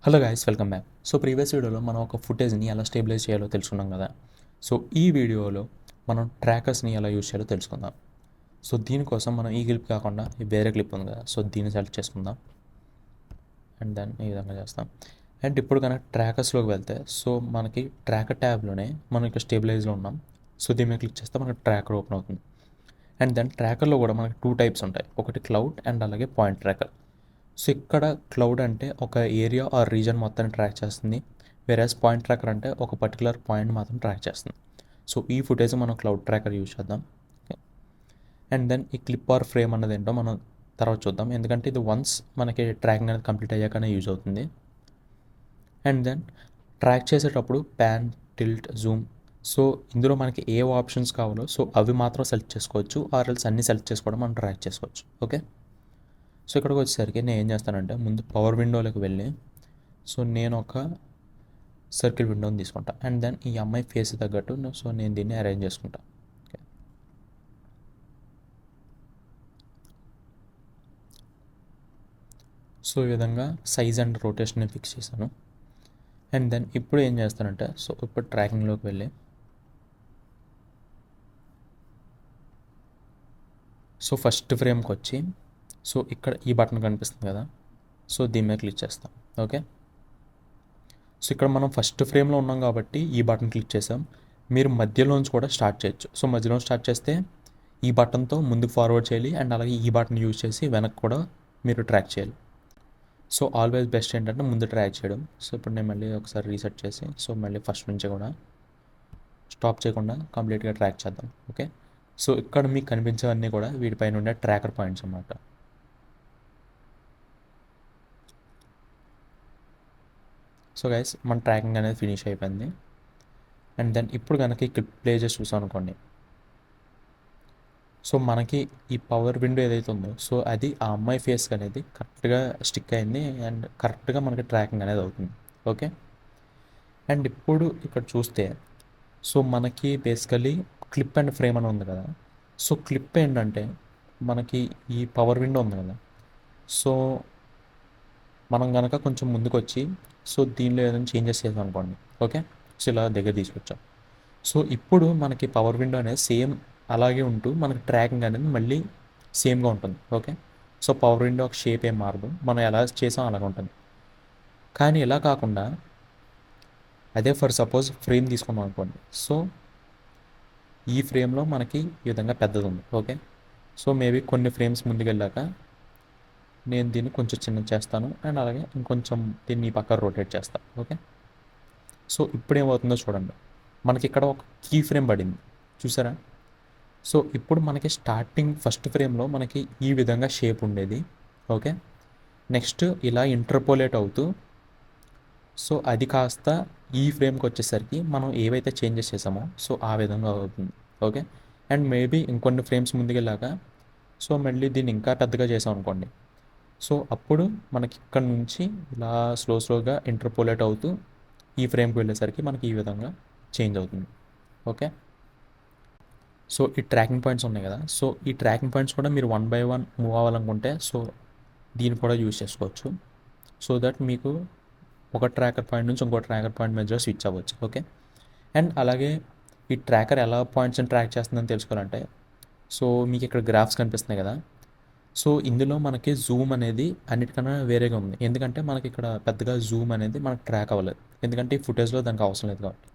Hello guys, welcome back. So previous వీడియోలో మనం ఒక ఫుటేజ్ని ఎలా స్టేబిలైజ్ చేయాలో తెలుసుకున్నాం కదా. సో ఈ వీడియోలో మనం ట్రాకర్స్ని ఎలా యూజ్ చేయాలో తెలుసుకుందాం. సో దీనికోసం మనం ఈ క్లిప్ కాకుండా వేరే క్లిప్ ఉంది కదా, సో దీన్ని సెలెక్ట్ చేసుకుందాం అండ్ దెన్ ఈ విధంగా చేస్తాం. అండ్ ఇప్పుడు కనుక ట్రాకర్స్లోకి వెళ్తే సో మనకి ట్రాకర్ ట్యాబ్లోనే మనం ఇక్కడ స్టేబిలైజ్లో ఉన్నాం. సో దీని మీద క్లిక్ చేస్తే మనకి ట్రాకర్ ఓపెన్ అవుతుంది. అండ్ దెన్ ట్రాకర్లో కూడా మనకి 2 టైప్స్ ఉంటాయి, ఒకటి క్లౌడ్ అండ్ అలాగే పాయింట్ ట్రాకర్. సో ఇక్కడ క్లౌడ్ అంటే ఒక ఏరియా ఆర్ రీజన్ మొత్తాన్ని ట్రాక్ చేస్తుంది, వేరేస్ పాయింట్ ట్రాకర్ అంటే ఒక పర్టికులర్ పాయింట్ మాత్రం ట్రాక్ చేస్తుంది. సో ఈ ఫుటేజ్ మనం క్లౌడ్ ట్రాకర్ యూజ్ చేద్దాం. ఓకే, అండ్ దెన్ ఈ క్లిప్ ఆర్ ఫ్రేమ్ అన్నది ఏంటో మనం తర్వాత చూద్దాం, ఎందుకంటే ఇది వన్స్ మనకి ట్రాకింగ్ అనేది కంప్లీట్ అయ్యాకనే యూజ్ అవుతుంది. అండ్ దెన్ ట్రాక్ చేసేటప్పుడు ప్యాన్, టిల్ట్, జూమ్, సో ఇందులో మనకి ఏ ఆప్షన్స్ కావాలో సో అవి మాత్రం సెలెక్ట్ చేసుకోవచ్చు, ఆర్ఎల్స్ అన్నీ సెలెక్ట్ చేసుకోవడం మనం ట్రాక్ చేసుకోవచ్చు. ఓకే, సో ఇక్కడికి వచ్చేసరికి నేను ఏం చేస్తానంటే ముందు పవర్ విండోలోకి వెళ్ళి సో నేను ఒక సర్కిల్ విండోని తీసుకుంటా అండ్ దెన్ ఈ అమ్మాయి ఫేస్ తగ్గట్టు సో నేను దీన్ని అరేంజ్ చేసుకుంటా. ఓకే, సో ఈ విధంగా సైజ్ అండ్ రొటేషన్ని ఫిక్స్ చేశాను. అండ్ దెన్ ఇప్పుడు ఏం చేస్తానంటే సో ఇప్పుడు ట్రాకింగ్లోకి వెళ్ళి సో ఫస్ట్ ఫ్రేమ్కి వచ్చి సో ఇక్కడ ఈ బటన్ కనిపిస్తుంది కదా, సో దీని మీద క్లిక్ చేస్తాం. ఓకే, సో ఇక్కడ మనం ఫస్ట్ ఫ్రేమ్లో ఉన్నాం కాబట్టి ఈ బటన్ క్లిక్ చేసాం. మీరు మధ్యలోంచి కూడా స్టార్ట్ చేయొచ్చు. సో మధ్యలో స్టార్ట్ చేస్తే ఈ బటన్తో ముందుకు ఫార్వర్డ్ చేయాలి అండ్ అలాగే ఈ బటన్ యూజ్ చేసి వెనక్కి కూడా మీరు ట్రాక్ చేయాలి. సో ఆల్వేస్ బెస్ట్ ఏంటంటే ముందు ట్రాక్ చేయడం. సో ఇప్పుడు నేను మళ్ళీ ఒకసారి రీసెట్ చేసి సో మళ్ళీ ఫస్ట్ నుంచి కూడా స్టాప్ చేయకుండా కంప్లీట్గా ట్రాక్ చేద్దాం. ఓకే, సో ఇక్కడ మీకు కనిపించేవన్నీ కూడా వీటిపైన ఉండే ట్రాకర్ పాయింట్స్ అన్నమాట. సో గైస్ మన ట్రాకింగ్ అనేది ఫినిష్ అయిపోయింది. అండ్ దెన్ ఇప్పుడు కనుక ఈ క్లిప్ ప్లే చేసి చూసాం అనుకోండి, సో మనకి ఈ పవర్ విండో ఏదైతే ఉందో సో అది ఆ అమ్మాయి ఫేస్కి అనేది కరెక్ట్గా స్టిక్ అయింది అండ్ కరెక్ట్గా మనకి ట్రాకింగ్ అనేది అవుతుంది. ఓకే, అండ్ ఇప్పుడు ఇక్కడ చూస్తే సో మనకి బేసికలీ క్లిప్ అండ్ ఫ్రేమ్ అని ఉంది కదా. సో క్లిప్ ఏంటంటే మనకి ఈ పవర్ విండో ఉంది కదా, సో మనం కనుక కొంచెం ముందుకు వచ్చి సో దీనిలో ఏదైనా చేంజెస్ చేసాం అనుకోండి. ఓకే, సో ఇలా దగ్గర తీసుకొచ్చాం. సో ఇప్పుడు మనకి పవర్ విండో అనేది సేమ్ అలాగే ఉంటూ మనకి ట్రాకింగ్ అనేది మళ్ళీ సేమ్గా ఉంటుంది. ఓకే, సో పవర్ విండో ఒక షేప్ ఏం మారదు, మనం ఎలా చేసాం అలాగే ఉంటుంది. కానీ ఇలా కాకుండా అదే ఫర్ సపోజ్ ఫ్రేమ్ తీసుకున్నాం అనుకోండి, సో ఈ ఫ్రేమ్లో మనకి ఈ విధంగా పెద్దది ఉంది. ఓకే, సో మేబీ కొన్ని ఫ్రేమ్స్ ముందుకెళ్ళాక నేను దీన్ని కొంచెం చిన్న చేస్తాను అండ్ అలాగే ఇంకొంచెం దీన్ని పక్కన రొటేట్ చేస్తాను. ఓకే, సో ఇప్పుడు ఏమవుతుందో చూడండి, మనకి ఇక్కడ ఒక కీ ఫ్రేమ్ పడింది చూసారా. సో ఇప్పుడు మనకి స్టార్టింగ్ ఫస్ట్ ఫ్రేమ్లో మనకి ఈ విధంగా షేప్ ఉండేది. ఓకే, నెక్స్ట్ ఇలా ఇంటర్పోలేట్ అవుతూ సో అది కాస్త ఈ ఫ్రేమ్కి వచ్చేసరికి మనం ఏవైతే చేంజెస్ చేసామో సో ఆ విధంగా అవుతుంది. ఓకే, అండ్ మేబీ ఇంకొన్ని ఫ్రేమ్స్ ముందుకెళ్ళాక సో మళ్ళీ దీన్ని ఇంకా పెద్దగా చేసాం అనుకోండి, సో అప్పుడు మనకి ఇక్కడ నుంచి ఇలా స్లోగా ఇంటర్పోలేట్ అవుతూ ఈ ఫ్రేమ్కి వెళ్ళేసరికి మనకి ఈ విధంగా చేంజ్ అవుతుంది. ఓకే, సో ఈ ట్రాకింగ్ పాయింట్స్ ఉన్నాయి కదా, సో ఈ ట్రాకింగ్ పాయింట్స్ కూడా మీరు 1 by 1 మూవ్ అవ్వాలనుకుంటే సో దీన్ని కూడా యూజ్ చేసుకోవచ్చు, సో దట్ మీకు ఒక ట్రాకర్ పాయింట్ నుంచి ఇంకో ట్రాకర్ పాయింట్ మధ్యలో స్విచ్ అవ్వచ్చు. ఓకే, అండ్ అలాగే ఈ ట్రాకర్ ఎలా పాయింట్స్ని ట్రాక్ చేస్తుందని తెలుసుకోవాలంటే సో మీకు ఇక్కడ గ్రాఫ్స్ కనిపిస్తున్నాయి కదా, సో ఇందులో మనకి జూమ్ అనేది అన్నిటికన్నా వేరేగా ఉంది, ఎందుకంటే మనకి ఇక్కడ పెద్దగా జూమ్ అనేది మనకు ట్రాక్ అవ్వలేదు, ఎందుకంటే ఈ ఫుటేజ్లో దానికి అవసరం లేదు కాబట్టి.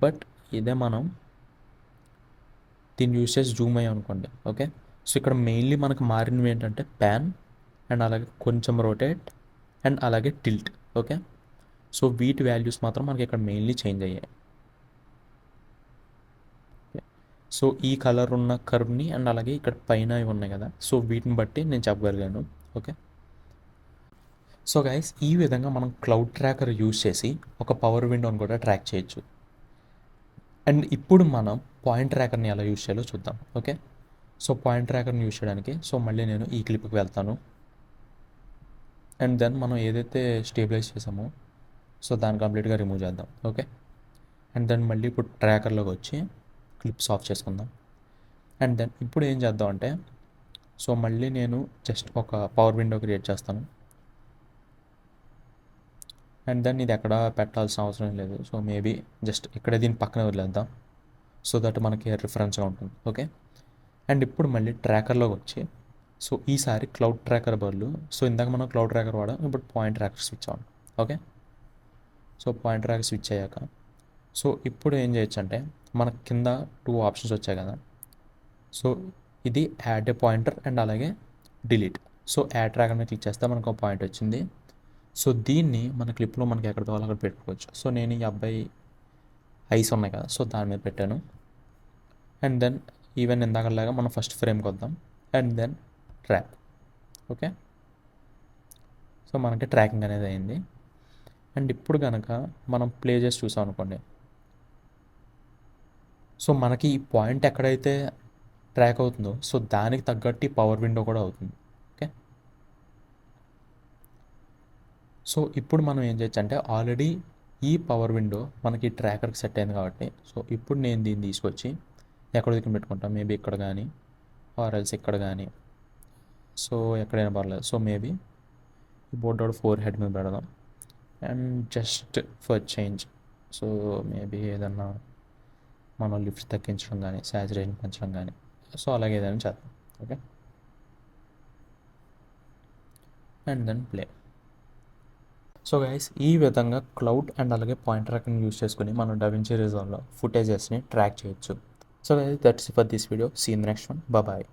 బట్ ఇదే మనం దీన్ని యూస్ చేసి జూమ్ అయ్యాం అనుకోండి. ఓకే, సో ఇక్కడ మెయిన్లీ మనకు మారినవి ఏంటంటే ప్యాన్ అండ్ అలాగే కొంచెం రొటేట్ అండ్ అలాగే టిల్ట్. ఓకే, సో వీటి వాల్యూస్ మాత్రం మనకి ఇక్కడ మెయిన్లీ చేంజ్ అయ్యాయి. సో ఈ కలర్ ఉన్న కర్వ్ని అండ్ అలాగే ఇక్కడ పైన ఇవి ఉన్నాయి కదా, సో వీటిని బట్టి నేను చెప్పగలిగాను. ఓకే, సో గైస్ ఈ విధంగా మనం క్లౌడ్ ట్రాకర్ యూజ్ చేసి ఒక పవర్ విండోని కూడా ట్రాక్ చేయొచ్చు. అండ్ ఇప్పుడు మనం పాయింట్ ట్రాకర్ని ఎలా యూజ్ చేయాలో చూద్దాం. ఓకే, సో పాయింట్ ట్రాకర్ని యూజ్ చేయడానికి సో మళ్ళీ నేను ఈ క్లిప్కి వెళ్తాను అండ్ దెన్ మనం ఏదైతే స్టేబిలైజ్ చేసామో సో దాన్ని కంప్లీట్గా రిమూవ్ చేద్దాం. ఓకే, అండ్ దెన్ మళ్ళీ ఇప్పుడు ట్రాకర్లోకి వచ్చి క్లిప్స్ ఆఫ్ చేసుకుందాం. అండ్ దెన్ ఇప్పుడు ఏం చేద్దాం అంటే సో మళ్ళీ నేను జస్ట్ ఒక పవర్ విండో క్రియేట్ చేస్తాను అండ్ దెన్ ఇది ఎక్కడ పెట్టాల్సిన అవసరం లేదు. సో మేబీ జస్ట్ ఇక్కడే దీని పక్కనే వదిలేద్దాం, సో దట్ మనకి రిఫరెన్స్గా ఉంటుంది. ఓకే. అండ్ ఇప్పుడు మళ్ళీ ట్రాకర్లోకి వచ్చి, సో ఈసారి క్లౌడ్ ట్రాకర్ బదులు, సో ఇందాక మనం క్లౌడ్ ట్రాకర్ వాడాం, ఇప్పుడు పాయింట్ ట్రాకర్ స్విచ్ అవ్వండి. Okay. So point tracker switch అయ్యాక, సో ఇప్పుడు ఏం చేయొచ్చు అంటే మనకు కింద 2 ఆప్షన్స్ వచ్చాయి కదా. సో ఇది యాడ్ ఏ పాయింటర్ అండ్ అలాగే డిలీట్. సో యాడ్ ట్రాకర్ మీద క్లిక్ చేస్తే మనకు ఒక పాయింట్ వచ్చింది. సో దీన్ని మన క్లిప్లో మనకి ఎక్కడ కావాలో అక్కడ పెట్టుకోవచ్చు. సో నేను ఈ అబ్బాయి ఐస్ ఉన్నాయి కదా, సో దాని మీద పెట్టాను. అండ్ దెన్ ఈవెన్ ఇందాకలాగా మనం ఫస్ట్ ఫ్రేమ్కి వద్దాం and then track. Okay. So మనకి ట్రాకింగ్ అనేది అయింది. అండ్ ఇప్పుడు కనుక మనం ప్లే చేసి చూసాం అనుకోండి, సో మనకి ఈ పాయింట్ ఎక్కడైతే ట్రాక్ అవుతుందో సో దానికి తగ్గట్టు పవర్ విండో కూడా అవుతుంది. ఓకే. సో ఇప్పుడు మనం ఏం చేయొచ్చు అంటే ఆల్రెడీ ఈ పవర్ విండో మనకి ట్రాకర్కి సెట్ అయింది కాబట్టి, సో ఇప్పుడు నేను దీన్ని తీసుకొచ్చి ఎక్కడ దగ్గర పెట్టుకుంటాం, మేబీ ఇక్కడ కానీ ఆర్ఎల్స్ ఇక్కడ కానీ, సో ఎక్కడైనా పర్లేదు. సో మేబీ ఈ బోర్డ్ అవుట్ 4 హెడ్ మీద పెడదాం and just for change, so maybe ఏదన్నా మనం లిఫ్ట్ తగ్గించడం కానీ సాచురేషన్ పెంచడం కానీ, సో అలాగే ఏదైనా చేద్దాం. Okay. And then play. So guys, ఈ విధంగా క్లౌడ్ అండ్ అలాగే పాయింట్ ట్రాకర్ని యూస్ చేసుకుని మనం డవించి రిజాల్వ్లో ఫుటేజెస్ని ట్రాక్ చేయొచ్చు. So guys, that's for this video. See in the next one. Bye.